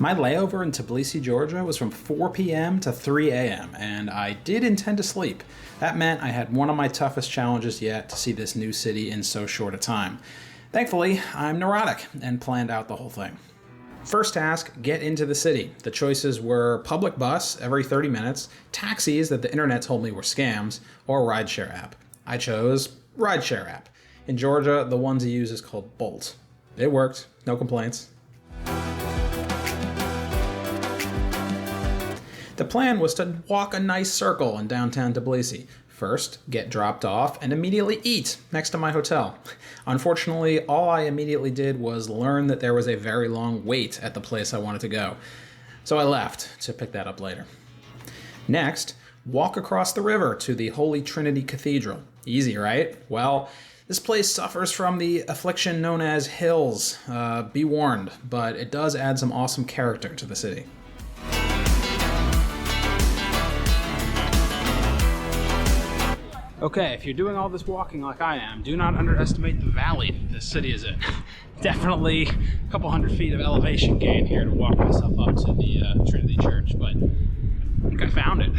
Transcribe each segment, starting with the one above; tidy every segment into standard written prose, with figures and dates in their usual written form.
My layover in Tbilisi, Georgia was from 4 p.m. to 3 a.m., and I did intend to sleep. That meant I had one of my toughest challenges yet to see this new city in so short a time. Thankfully, I'm neurotic and planned out the whole thing. First task, get into the city. The choices were public bus every 30 minutes, taxis that the internet told me were scams, or rideshare app. I chose rideshare app. In Georgia, the ones you use is called Bolt. It worked, no complaints. The plan was to walk a nice circle in downtown Tbilisi. First, get dropped off and immediately eat next to my hotel. Unfortunately, all I immediately did was learn that there was a very long wait at the place I wanted to go. So I left to pick that up later. Next, walk across the river to the Holy Trinity Cathedral. Easy, right? Well, this place suffers from the affliction known as hills. Be warned, but it does add some awesome character to the city. Okay, if you're doing all this walking like I am, do not underestimate the valley this city is in. Definitely a couple hundred feet of elevation gain here to walk myself up to the Trinity Church, but I think I found it.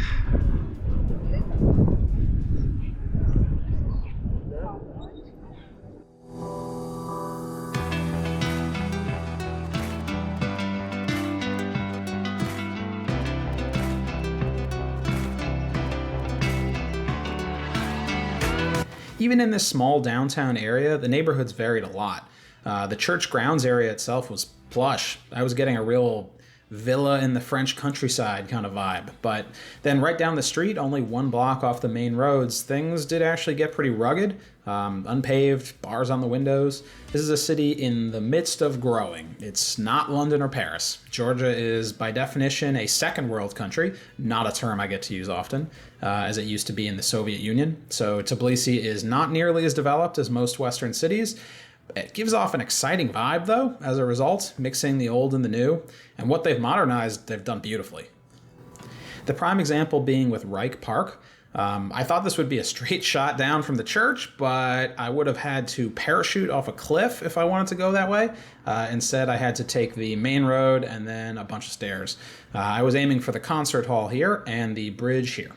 Even in this small downtown area, the neighborhoods varied a lot. The church grounds area itself was plush. I was getting a real villa in the French countryside kind of vibe. But then right down the street, only one block off the main roads, things did actually get pretty rugged. Unpaved, bars on the windows. This is a city in the midst of growing. It's not London or Paris. Georgia is, by definition, a second world country, not a term I get to use often, as it used to be in the Soviet Union. So Tbilisi is not nearly as developed as most Western cities. It gives off an exciting vibe, though, as a result, mixing the old and the new. And what they've modernized, they've done beautifully. The prime example being with Rike Park. I thought this would be a straight shot down from the church, but I would have had to parachute off a cliff if I wanted to go that way. Instead, I had to take the main road and then a bunch of stairs. I was aiming for the concert hall here and the bridge here.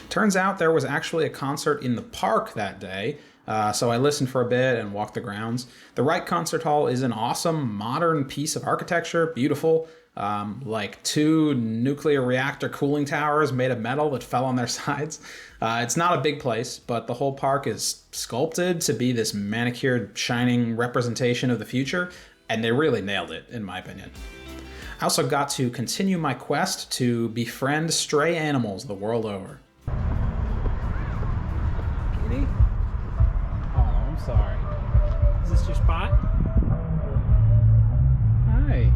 Turns out there was actually a concert in the park that day, so I listened for a bit and walked the grounds. The Rike Concert Hall is an awesome, modern piece of architecture, beautiful, like two nuclear reactor cooling towers made of metal that fell on their sides. It's not a big place, but the whole park is sculpted to be this manicured, shining representation of the future, and they really nailed it, in my opinion. I also got to continue my quest to befriend stray animals the world over. Kitty? Oh, I'm sorry. Is this your spot? Hi.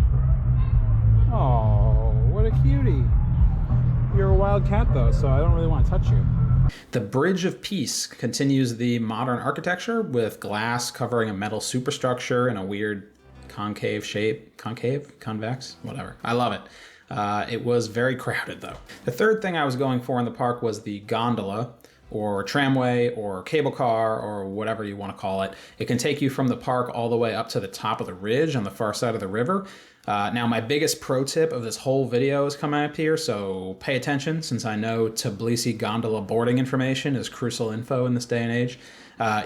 Oh, what a cutie. You're a wild cat though, so I don't really want to touch you. The Bridge of Peace continues the modern architecture with glass covering a metal superstructure in a weird concave shape. Concave? Convex? Whatever. I love it. It was very crowded though. The third thing I was going for in the park was the gondola, or tramway, or cable car, or whatever you want to call it. It can take you from the park all the way up to the top of the ridge on the far side of the river. Now, my biggest pro tip of this whole video is coming up here, so pay attention, since I know Tbilisi Gondola boarding information is crucial info in this day and age.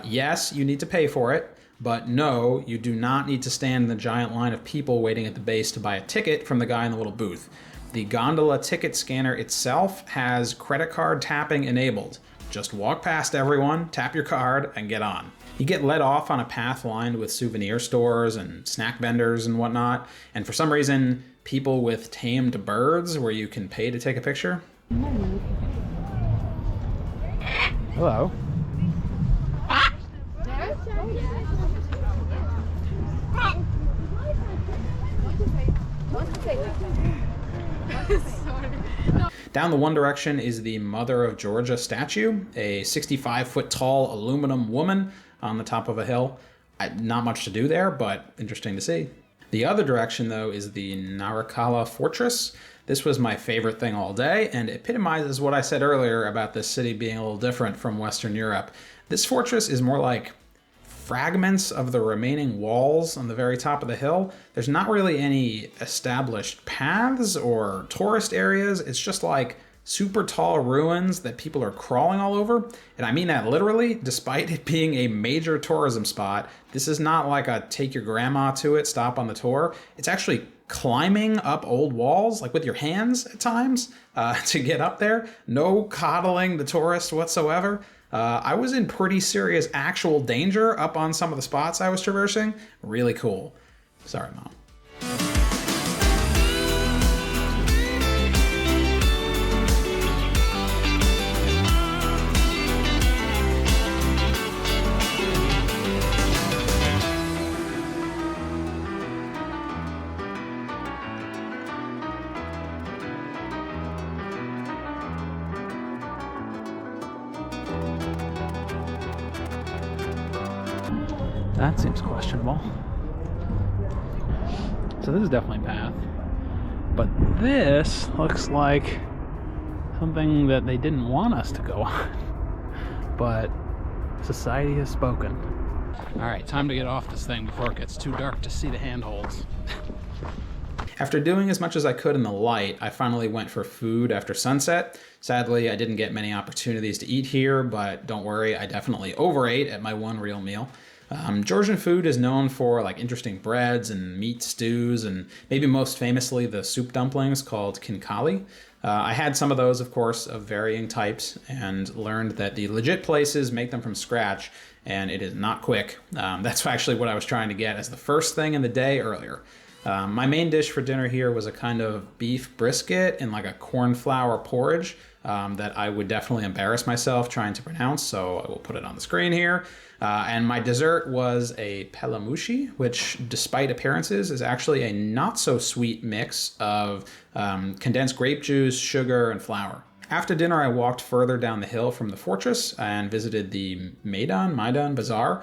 Yes, you need to pay for it, but no, you do not need to stand in the giant line of people waiting at the base to buy a ticket from the guy in the little booth. The gondola ticket scanner itself has credit card tapping enabled. Just walk past everyone, tap your card, and get on. You get led off on a path lined with souvenir stores and snack vendors and whatnot, and for some reason, people with tamed birds where you can pay to take a picture. Hello. Down the one direction is the Mother of Georgia statue, a 65-foot tall aluminum woman on the top of a hill. Not much to do there, but interesting to see. The other direction, though, is the Narikala Fortress. This was my favorite thing all day, and epitomizes what I said earlier about this city being a little different from Western Europe. This fortress is more like fragments of the remaining walls on the very top of the hill. There's not really any established paths or tourist areas. It's just like super tall ruins that people are crawling all over. And I mean that literally, despite it being a major tourism spot. This is not like a take your grandma to it, stop on the tour. It's actually climbing up old walls, like with your hands at times, to get up there. No coddling the tourist whatsoever. I was in pretty serious actual danger up on some of the spots I was traversing. Really cool. Sorry, Mom. That seems questionable. So this is definitely a path. But this looks like something that they didn't want us to go on. But society has spoken. Alright, time to get off this thing before it gets too dark to see the handholds. After doing as much as I could in the light, I finally went for food after sunset. Sadly, I didn't get many opportunities to eat here, but don't worry, I definitely overate at my one real meal. Georgian food is known for like interesting breads and meat stews, and maybe most famously the soup dumplings called khinkali. I had some of those, of course, of varying types, and learned that the legit places make them from scratch, and it is not quick. That's actually what I was trying to get as the first thing in the day earlier. My main dish for dinner here was a kind of beef brisket and like a cornflour porridge that I would definitely embarrass myself trying to pronounce, so I will put it on the screen here. And my dessert was a pelamushi, which, despite appearances, is actually a not-so-sweet mix of condensed grape juice, sugar, and flour. After dinner, I walked further down the hill from the fortress and visited the Meidan Bazar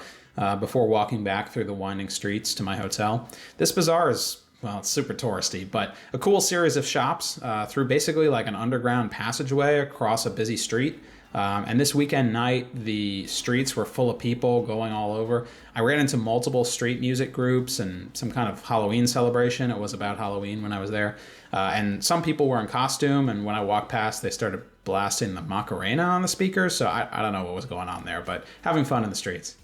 before walking back through the winding streets to my hotel. This bazaar is, well, it's super touristy, but a cool series of shops through basically like an underground passageway across a busy street. And this weekend night, the streets were full of people going all over. I ran into multiple street music groups and some kind of Halloween celebration. It was about Halloween when I was there. And some people were in costume, and when I walked past, they started blasting the Macarena on the speakers. So I don't know what was going on there, but having fun in the streets.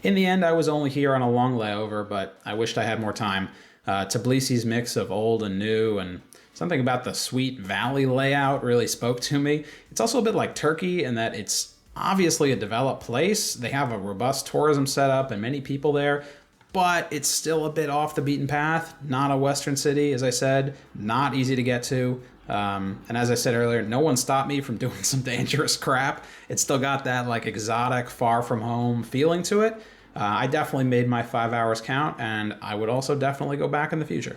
In the end, I was only here on a long layover, but I wished I had more time. Tbilisi's mix of old and new, and something about the sweet valley layout really spoke to me. It's also a bit like Turkey in that it's obviously a developed place. They have a robust tourism setup and many people there, but it's still a bit off the beaten path. Not a Western city, as I said, not easy to get to. And as I said earlier, no one stopped me from doing some dangerous crap. It's still got that like exotic, far from home feeling to it. I definitely made my 5 hours count, and I would also definitely go back in the future.